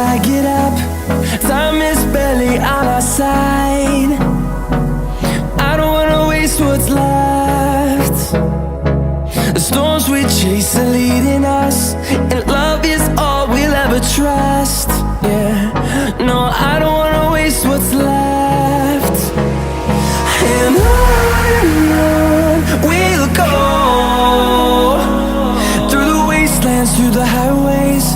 I get up. Time is barely on our side. I don't wanna waste what's left. The storms we chase are leading us, and love is all we'll ever trust. Yeah, no, I don't wanna waste what's left. And on we'll go, through the wastelands, through the highways,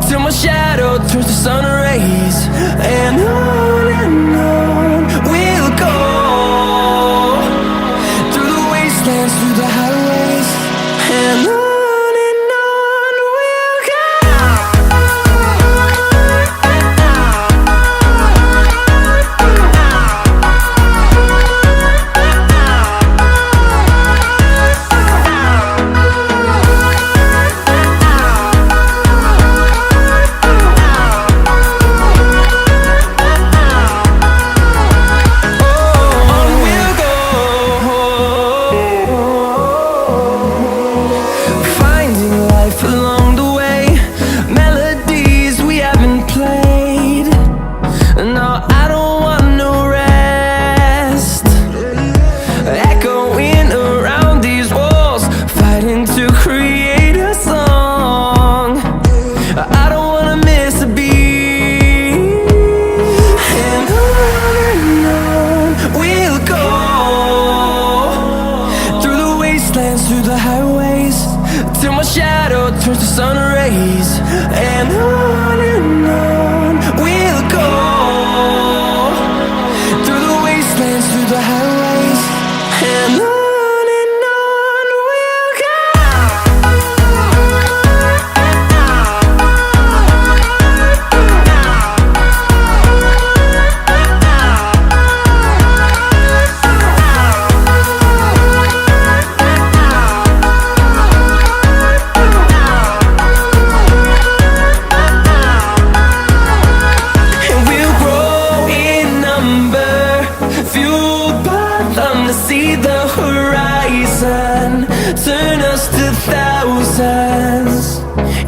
till my shadow turns to sun rays. And on we'll go, through the wastelands, through the highways, and on we'll go. Through the highways, till my shadow turns to sun rays. And on we'll go, through the wastelands, through the highways, and on we'll go. See the horizon turn us to thousands,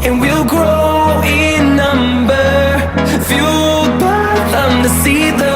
and we'll grow in number, fueled by them to see the